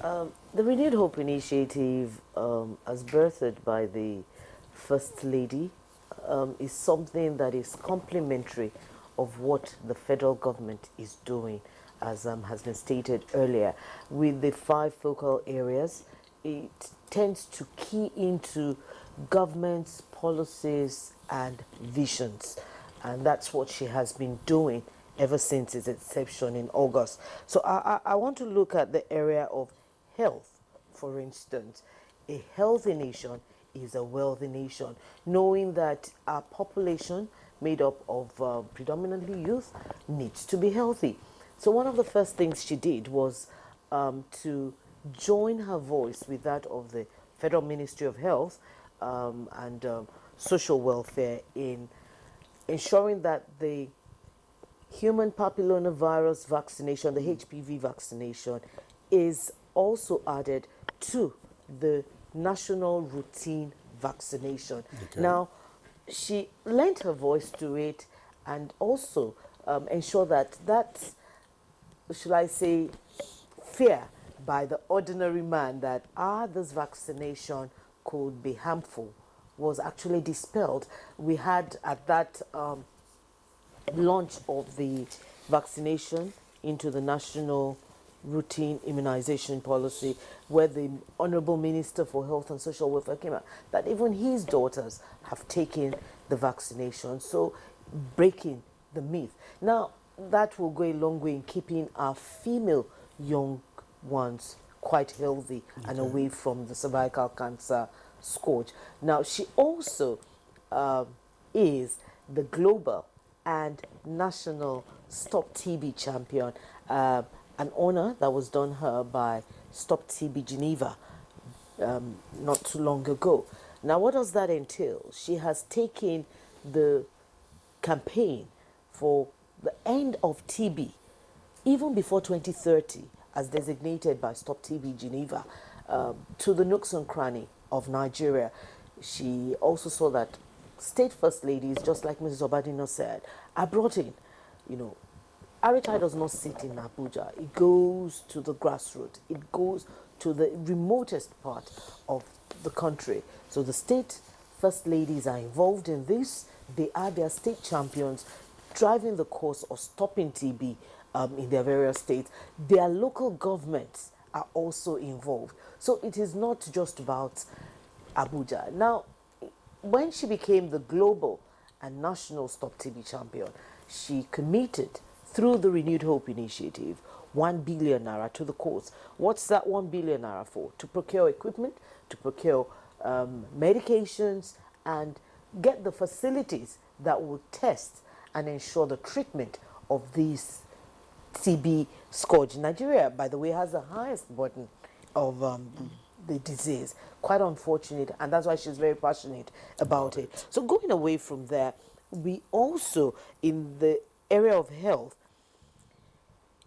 The Renewed Hope Initiative, as birthed by the First Lady, is something that is complementary of what the federal government is doing, as has been stated earlier. With the five focal areas, it tends to key into government's policies and visions. And that's what she has been doing ever since its inception in August. So I want to look at the area of health, for instance. A healthy nation is a wealthy nation, knowing that our population, made up of predominantly youth, needs to be healthy. So one of the first things she did was to join her voice with that of the Federal Ministry of Health and Social Welfare in ensuring that the human papillomavirus vaccination, the HPV vaccination, is also added to the national routine vaccination. Okay. Now, she lent her voice to it and also ensure that, shall I say, fear by the ordinary man that this vaccination could be harmful was actually dispelled. We had at that launch of the vaccination into the national routine immunization policy, where the Honorable Minister for Health and Social Welfare came out, that even his daughters have taken the vaccination, so breaking the myth. Now, that will go a long way in keeping our female young ones quite healthy and away from the cervical cancer scourge. Now, she also is the global and national Stop TB champion, an honor that was done her by Stop TB Geneva not too long ago. Now, what does that entail? She has taken the campaign for the end of TB, even before 2030, as designated by Stop TB Geneva, to the nooks and cranny of Nigeria. She also saw that state first ladies, just like Mrs. Obadino said, are brought in. You know, RHI does not sit in Abuja. It goes to the grassroots. It goes to the remotest part of the country. So the state first ladies are involved in this. They are their state champions, driving the course of stopping TB in their various states. Their local governments are also involved. So it is not just about Abuja. Now, when she became the global and national Stop TB champion, she committed, through the Renewed Hope Initiative, 1 billion naira to the cause. What's that 1 billion naira for? To procure equipment, to procure medications, and get the facilities that will test and ensure the treatment of these TB scourge. Nigeria, by the way, has the highest burden of the disease. Quite unfortunate, and that's why she's very passionate about it. So going away from there, we also, in the area of health,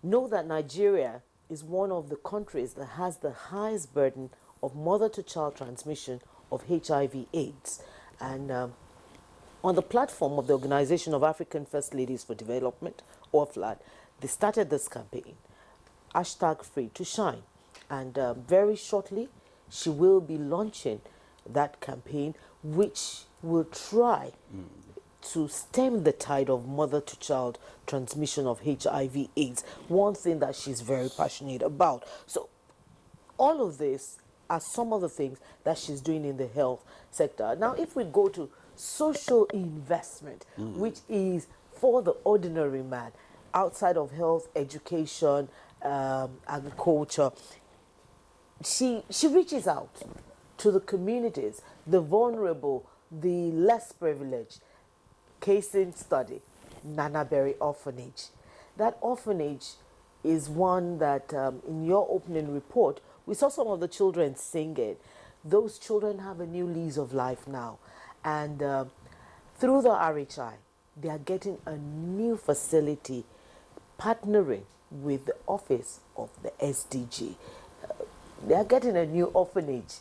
know that Nigeria is one of the countries that has the highest burden of mother-to-child transmission of HIV/AIDS. And on the platform of the Organization of African First Ladies for Development, OFLAD, they started this campaign, #FreeToShine. And very shortly, she will be launching that campaign, which will try to stem the tide of mother-to-child transmission of HIV/AIDS, one thing that she's very passionate about. So all of this are some of the things that she's doing in the health sector. Now, if we go to social investment, which is for the ordinary man, outside of health, education, agriculture, she reaches out to the communities, the vulnerable, the less privileged. Case in study, Nanaberry Orphanage. That orphanage is one that, in your opening report, we saw some of the children singing. Those children have a new lease of life now. And through the RHI, they are getting a new facility, partnering with the office of the SDG. They are getting a new orphanage,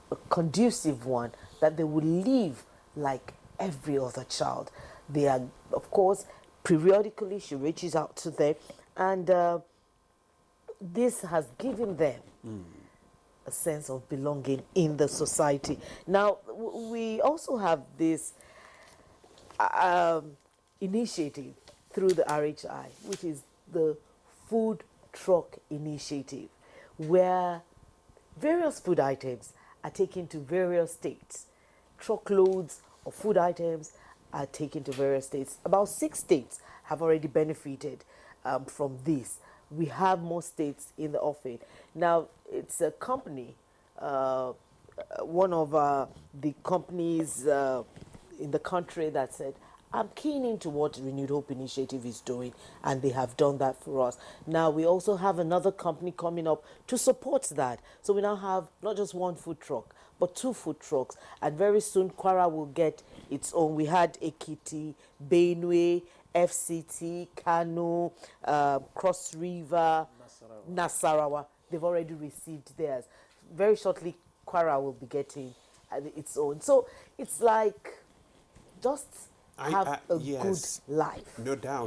a conducive one, that they will live like every other child. They are, of course, periodically she reaches out to them, and this has given them a sense of belonging in the society. Now, we also have this initiative through the RHI, which is the Food Truck Initiative, where various food items are taken to various states. Truckloads of food items are taken to various states. About 6 states have already benefited from this. We have more states in the offing. Now, it's a company, one of the companies in the country that said, I'm keen into what Renewed Hope Initiative is doing, and they have done that for us. Now, we also have another company coming up to support that. So we now have not just one food truck, but 2 food trucks. And very soon, Kwara will get its own. We had Ekiti, Benue, FCT, Kano, Cross River, Nasarawa. They've already received theirs. Very shortly, Kwara will be getting its own. So it's like just have a yes, good life. no doubt.